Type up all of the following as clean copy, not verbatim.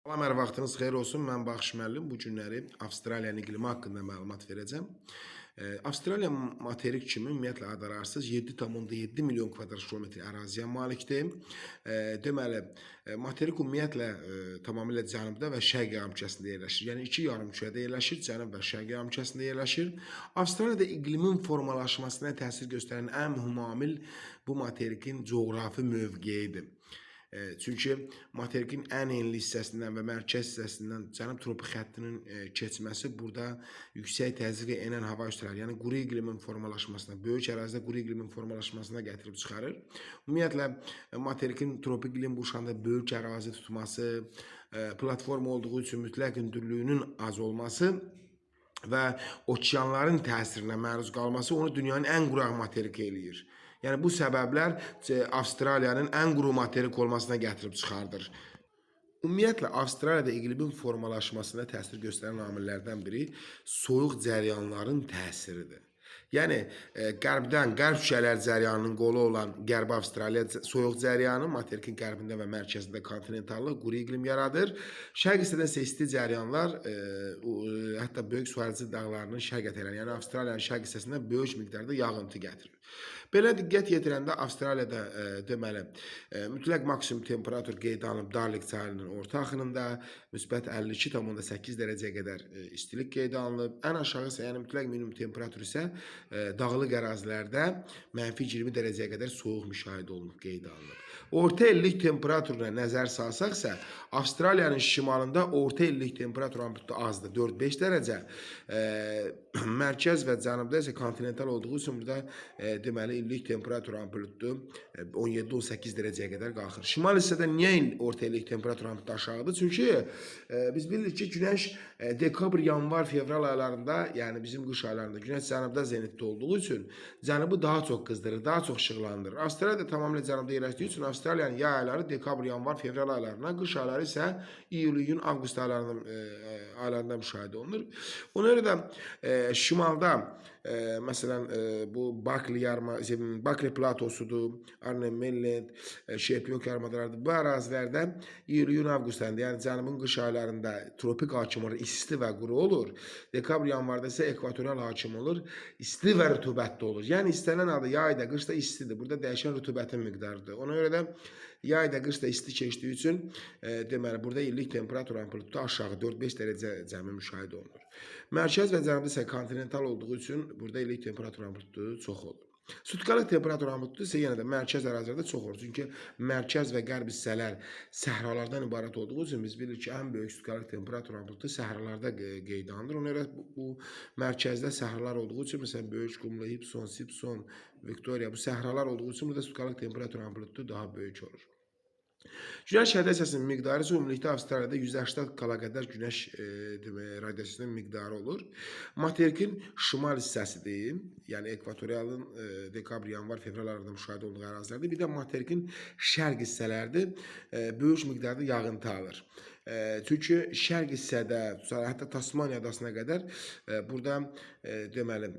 Salam, hər vaxtınız xeyir olsun. Mən Baxış müəllim. Bu günləri Avstraliyanın iqlimi haqqında məlumat verəcəm. Avstraliya materik kimi ümumiyyətlə adararsız 7,7 milyon kvadrat kilometr əraziyə malikdir. Deməli, materik ümumiyyətlə tamamilə cənubda və şərq yarımkürəsində yerləşir. Yəni iki yarımkürədə yerləşir, cənub və şərq yarımkürəsində yerləşir. Avstraliyada iqlimin formalaşmasına təsir göstərən ən mühüm amil bu materikin coğrafi mövqeyidir. Çünki materikin ən enli hissəsindən və mərkəz hissəsindən cənub tropik xəttinin keçməsi burada yüksək təzyiqə enən hava üstələri, yəni quru iqlimin formalaşmasına, böyük ərazidə quru iqlimin formalaşmasına gətirib çıxarır. Ümumiyyətlə, materikin tropik iqlim qurşağında böyük ərazi tutması, platform olduğu üçün mütləq hündürlüyünün az olması və okeanların təsirinə məruz qalması onu dünyanın ən quraq materiki eləyir. Yəni bu səbəblər Avstraliyanın ən quru materik olmasına gətirib çıxardır. Ümumiyyətlə, Avstraliyada iqlimin formalaşmasına təsir göstərən amillərdən biri soyuq cəryanların təsiridir. Yəni, qərbdən, qərb şüşələr cəryanının qolu olan Qərbi Avstraliya soyuq cəryanı materikin qərbində və mərkəzində kontinentallıq, quru iqlim yaradır. Şərq hissədən isə isti cəryanlar, hətta böyük Suarzi dağlarının şərq ətəyindən, yəni Avstraliyanın şərq hissəsində böyük miqdarda yağıntı gətirir. Belə diqqət yetirəndə Avstraliyada deməli, mütləq maksimum temperatur qeydə alınıb Darling çayının orta axınında müsbət 52,8 dərəcəyə qədər istilik qeydə alınıb. Ən aşağı isə, yəni mütləq minimum temperatur isə dağlıq ərazilərdə -20 dərəcəyə qədər soyuq müşahidə olunub, qeydə alınıb. Orta illik temperaturuna nəzər salsaqsa, Avstraliyanın şimalında orta illik temperatur amplitudu azdır, 4-5 dərəcə. Mərkəz və cənubda isə kontinental olduğu üçün burada deməli illik temperatur amplitudu 17-18 dərəcəyə qədər qalxır. Şimal hissədə niyə orta illik temperatur amplitudu aşağıdır? Çünki biz bilirik ki, günəş dekabr, yanvar, fevral aylarında, yəni bizim qış aylarında günəş cənubda zenitdə olduğu üçün cənubu daha çox qızdırır, daha çox işıqlandırır. Avstraliyada tamamilə cənubda yerləşdiyi üçün Avstraliyanın yay ayları dekabr, yanvar, fevral aylarına, qış ayları isə iyul, iyun, avqust aylarında müşahidə olunur. Ona görə də şimalda məsələn bu Bakri platosudur, Arnhem Mainland, Şepiyok yarımadalarıdır. Bu ərazilərdə iyul, iyun, avqust ayında, yəni cənubun qış aylarında tropik hakim olur, isti və quru olur. Dekabr, yanvarda isə ekvatorial hakim olur, isti və rütubətli olur. Yəni istənilən halda yayda, qışda istidir. Burada dəyişən rütubətin miqdarıdır. Ona görə də yayda, qışda isti keçdiyi üçün deməli burada illik temperatur amplitudu aşağı 4-5 dərəcə cəmi müşahidə olunur. Mərkəz və cənubda isə kontinental olduğu üçün burada illik temperatur amplitudu çox olur. Sutkalıq temperatur amplitudu isə yenə də mərkəz ərazilərdə çox olur. Çünki mərkəz və qərb hissələr səhralardan ibarət olduğu üçün biz bilirik ki, ən böyük sutkalıq temperatur amplitudu səhralarda qeydə alınır. Ona görə bu mərkəzdə səhralar olduğu üçün, məsələn, Böyük Qumlu, Hibson, Sipson, Victoria, bu səhralar olduğu üçün burada sutkalıq temperatur amplitudu daha böyük olur. Günəş radiasiyasının miqdarı isə ümumilikdə Avstraliyada 180 kala qədər günəş radiasiyasının miqdarı olur. Materikin şimal hissəsidir, yəni ekvatorialın dekabr, yanvar, fevral aylarında müşahidə olduğu ərazilərdir. Bir də materikin şərq hissələrdir, böyük miqdarda yağıntı alır. Çünki şərq hissədə, hətta Tasmaniya adasına qədər burada deməli,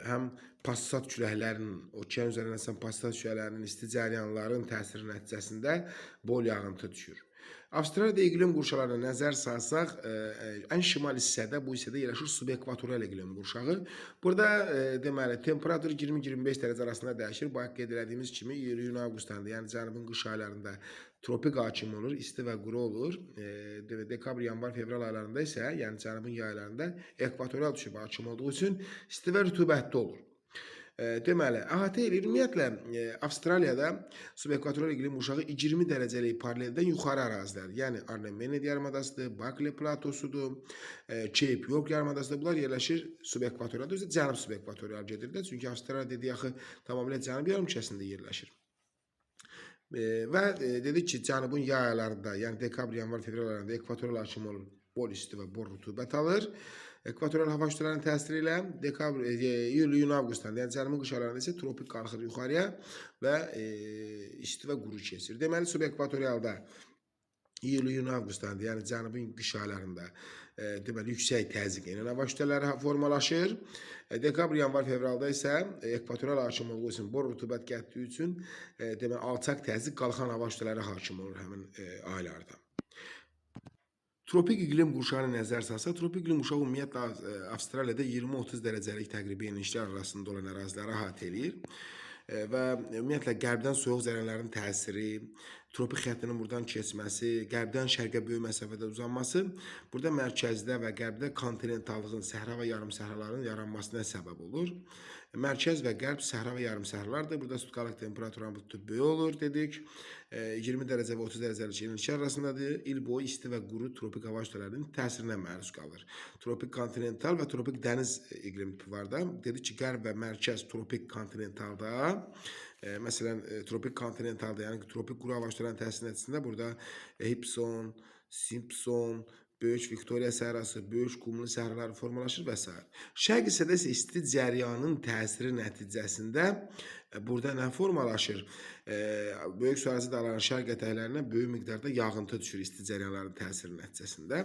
həm passat küləklərinin, okean üzərindən əsən passat küləklərinin, isti cəryanların təsiri nəticəsində bol yağıntı düşür. Avstraliyada iqlim qurşalarına nəzər salsaq, ən şimal hissədə, bu hissədə yerləşir subekvatorial iqlim qurşağı. Burada deməli, temperatur 20-25 dərəcə arasında dəyişir. Bayaq qeyd elədiyimiz kimi, iyun, avqust ayında, yəni cənubun qış aylarında tropik hakim olur, isti və quru olur. Dekabr, yanvar, fevral aylarında isə, yəni cənubun yaylarında ekvatorial düşüb hakim olduğu üçün isti və rütubətli olur. Deməli, əhatə edir. Ümumiyyətlə, Avstraliyada subekvatorial iqlim qurşağı 20 dərəcəlik paraleldən yuxarı ərazilər, yəni Arnhem Mainland yarımadasıdır, Bakri platosudur, Cape York yarımadasıdır. Bunlar yerləşir subekvatorialda, özü cənub subekvatorial gedir də, çünki Avstraliya dediyi axı tamamilə cənub yarımkürəsində yerləşir. Və dedik ki, cənubun yay aylarında, yəni dekabr, yanvar, fevral aylarında ekvatorial hakim olur, bol isti və bol rütubət alır. Ekvatorial hava şütələrinin təsiri ilə dekabr, iyul, iyun, avqust ayında, yəni cənubun qış aylarında isə tropik qalxır yuxarıya və isti və quru keçir. Deməli, subekvatorialda iyul, iyun, avqust ayında, yəni cənubun qış aylarında deməli yüksək təzyiq enən hava şütələri formalaşır. Dekabr, yanvar, fevralda isə ekvatorial hakim olduğu üçün, bol rütubət gətirdiyi üçün deməli alçaq təzyiq qalxan hava şütələri hakim olur həmin aylarda. Tropik iqlim qurşağına nəzər salsa, tropik iqlim qurşağı ümumiyyətlə Avstraliyada 20-30 dərəcəlik təqribi enişlər arasında olan əraziləri əhatə eləyir. Və ümumiyyətlə qərbdən soyuq zərərlərin təsiri, tropik xəttinin buradan keçməsi, qərbdən şərqə böyük məsafədə uzanması burada mərkəzdə və qərbdə kontinentallığın, səhra və yarımsəhraların yaranmasına səbəb olur. Mərkəz və qərb səhra və yarımsəhralardır. Burada sutkalıq temperaturun böyük olur dedik. 20 dərəcə və 30 dərəcəlik enişlər arasındadır. İl boyu isti və quru tropik hava kütlələrinin təsirinə məruz qalır. Tropik kontinental və tropik dəniz iqlim tipi var da. Dedik ki, qərb və mərkəz tropik kontinentalda, məsələn, tropik kontinentalda, yəni tropik quru hava kütlələrinin təsiri nəticəsində burada Hibson, Simpson, Böyük Viktoriya səhrası, böyük qumlu səhralar formalaşır və s. Şərq hissədə isə isti cəryanın təsiri nəticəsində burada nə formalaşır? Böyük sürətli dağların şərq ətəklərinə böyük miqdarda yağıntı düşür isti cəryanların təsiri nəticəsində.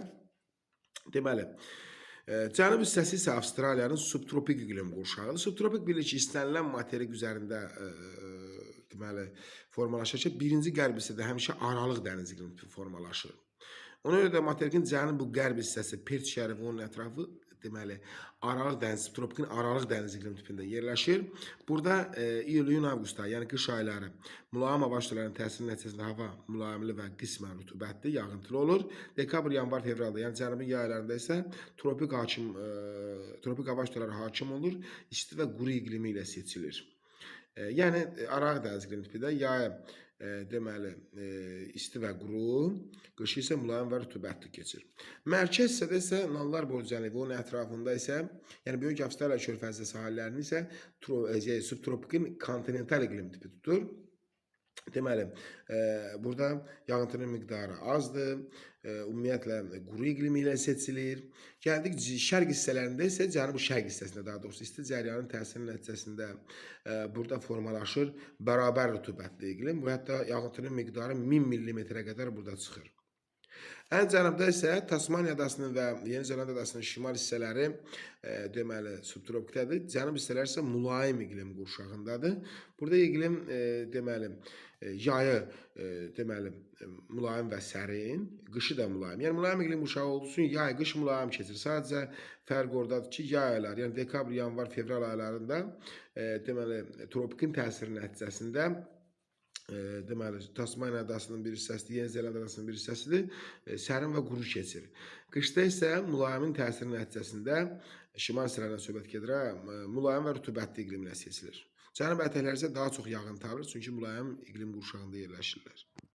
Deməli, cənub hissəsi isə Avstraliyanın subtropik iqlim qurşağıdır. Subtropik bilir ki, istənilən materik üzərində deməli, formalaşır ki, birinci qərb hissədə həmişə Aralıq dəniz iqlim tipi formalaşır. Ona görə də materikin cənub-qərb hissəsi, Pert şəhəri və onun ətrafı deməli Aralıq dəniz, tropikin Aralıq dəniz iqlim tipində yerləşir. Burada iyul-iyun avqust ayı, yəni qış ayları mülayim hava kütlələrinin təsiri nəticəsində hava mülayimli və qismən rütubətli, yağıntılı olur. Dekabr, yanvar, fevralda, yəni cənubun yaylarında isə tropik hava kütlələri hakim olur, isti və quru iqlimi ilə seçilir. Yəni Aralıq dəniz iqlim tipində yayı deməli isti və quru, qışı isə mülayim və rütubətli keçir. Mərkəz hissədə isə Nallar Borcəli və onun ətrafında isə, yəni Böyük Avstraliya körfəzi sahillərini isə subtropikin kontinental iqlim tipi tutur. Deməli, burada yağıntının miqdarı azdır, ümumiyyətlə quru iqlimi ilə seçilir. Gəldik şərq hissələrində isə, cənubi şərq hissəsində daha doğrusu isti cəryanın təsiri nəticəsində burada formalaşır bərabər rütubətli iqlim və hətta yağıntının miqdarı 1000 mm-ə qədər burada çıxır. Ən cənubda isə Tasmaniya adasının və Yeni Zelanda adasının şimal hissələri deməli subtropikdədir. Cənub hissələri isə mülayim iqlim qurşağındadır. Burada iqlim deməli yayı deməli mülayim və sərin, qışı da mülayim. Yəni mülayim iqlim qurşağı olduğu üçün yay, qış mülayim keçir. Sadəcə fərq oradadır ki, yay ayları, yəni dekabr, yanvar, fevral aylarında deməli tropikin təsiri nəticəsində deməli Tasmaniya adasının bir hissəsidir, Yeni Zelanda adasının bir hissəsidir, sərin və quru keçir. Qışda isə mülayimin təsiri nəticəsində şimal hissələrindən söhbət gedir, mülayim və rütubətli iqlimlə seçilir. Cənub ətəkləri isə daha çox yağıntı alır, çünki mülayim iqlim qurşağında yerləşirlər.